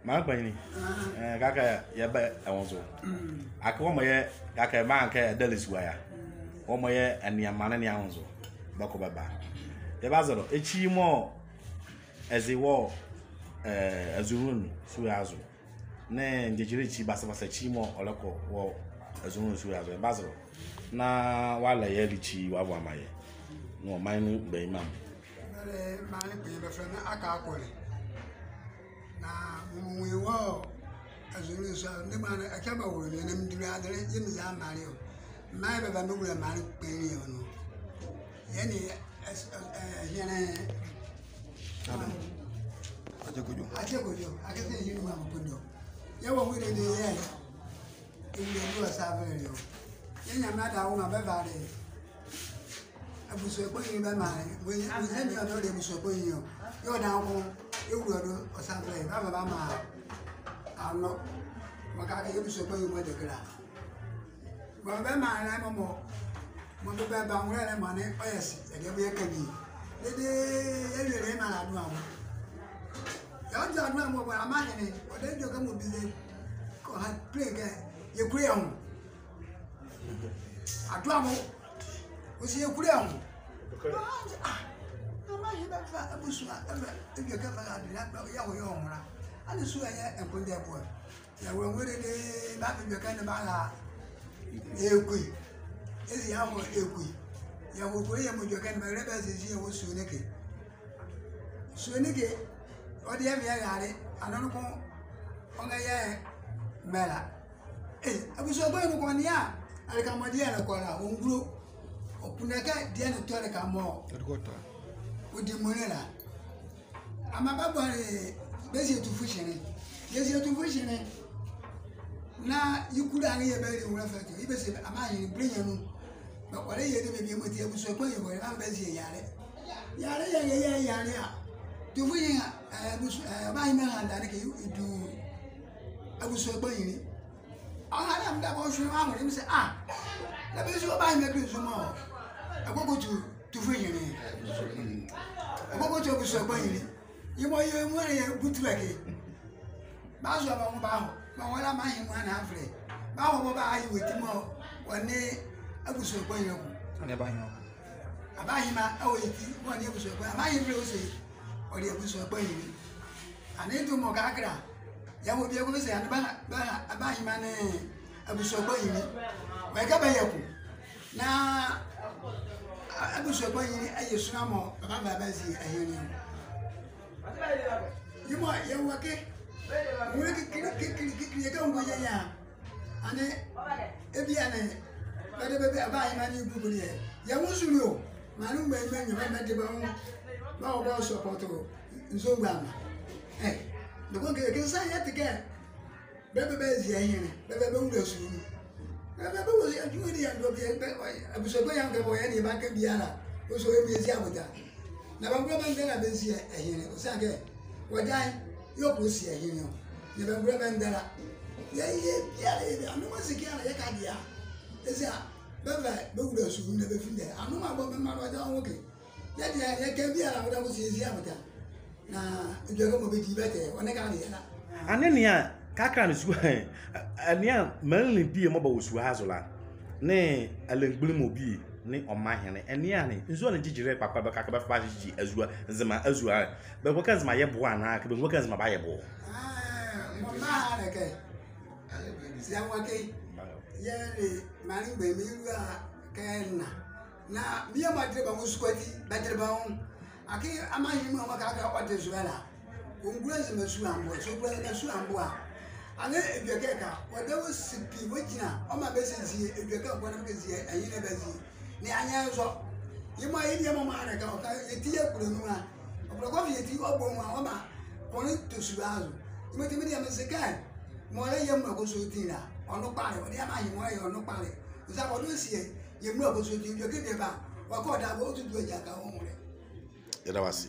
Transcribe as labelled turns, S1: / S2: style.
S1: ma kwani kaka ya ba awonzo akwo mo ye kaka ma nka dalis wa ya wo mo ye aniama ne awonzo bako baba ya bazoro echi mo eziwo azurun su azu ne njejire chi basa chi mo oleko wo azurun su azu bazoro na wala ye lichi wa bwa maye no mine be imam
S2: mane pe be fe na aka akole na muwe wo azurun su ne mane akaba wo ne nam dura adere yemi za mare o mai be ba me wura mare pe ni ono yani yene ajegojo akete yinu ma mukundo yawo wire de ye ile ndo asabere yo yenya mada wo ma be vare abuso epo yin be mare we ni ono de abuso epo yin yo da ko ewuro do asabere ba ma ano maka ke abuso epo yin mo de kra ba be mare mo be ba nwere le mane oyesi e de be kani de ye ma la do awo ya ja no mo ba ma ni o de jo ka mo bize ko ha play ga ye kure on adu amo o si ye kure on ama ye ba fa abusu e bi ka fa ga de na ya wo yo onra ani su ya enkunde bo ya wo nwere de ba bi ka na ba la ekui ezi ya mo ekui ya wo ko ye mo jo ka na ba reba se ji wo su neke odi ya biya yare ananu ko onga ye mela abuso boy no ko niya ale ka madia na ko la onguro opunaka dia no tore ka mo odi monela ama babo bezi tu fushene na yikura ngi ye beri wura fato ibese ama yin brinya no ba kwale ye de be mo ti abuso boy ye boy na bezi yare a tu fuyin abuso ba yin na ndare ke du abuso boy ni ala am da bo shuru ma mo mi se la be so ba yin me kristo mo agogo tu fuyin ni agogo tu abuso boy ni yimo ye mo ye butulake ba so ba mo ba ho ba wala ma yin mo na afre ba ho ba ayi weti mo woni abuso boy ni ko ani ba yin abayi ma aweti woni abuso boy amayi fre o se ori abuso boy ni ani do mo kakra ya wo bi e ko se ani ba abayi ma ne abuso boy ni wa ka ba yaku na abuso boy ni ayi suna mo baba ba zi ayoni yimo ye wake wo ki ka ngo ya ani ebi ane bebe abayi ma ni gugu ni ya musuru manu mbe nyama de ba o support nzo ngama ndoko ke sa ya tike bebe zi ayin bebe wuro suru bebe wo ya ju ni ya ndo bi abuso do ya ngabo ya ni ba ke biara o so emi ezi abuja na ba ngoro ba ndara be zi ayin o sa ke wadai yo ko si ayin yo ni ba ngoro ba ndara ya biara ya anu ma sikiara ya ka dia ezi baba be wura suru na be finde anu ma bo be ma wa ja nwoke ya dia ya ke biara wo da ko si ezi abuja na jogo mo be ti bete one ka ni na
S1: anenia kakra ni su ania manli bi mo ba wo su hazola ne alengbuli mo bi ni omahene ania ni nzo na jijire papa be kakaba fa jiji azua zema azua be ko kan zema ye bo ana ke be ko kan zema ba ye bo
S2: mo ma na ke ya wa ke ya ni mani be mi ru a ke na mi ma dire ba mo squati ba dire ba on aki amahi mu maka aka kwate zuela ongura se mesu ambo so gura mesu ambo a ale edweke ka wode wo sipi wogina o ma be sisi edweke ko na kezi ayi na bezi ni anya so yimo ayi dia mama na ka o ka yeti ya kuro nu a obro ko yeti obo mu a o ma ko ni to suazo yimo timi dia meseka mo le yem na ko so tira onu pare wode amahi mo ayi onu pare za ko do sie yem na ko so tira edweke be ba wa ko da bo tu du ja ka o mu re
S1: era wasi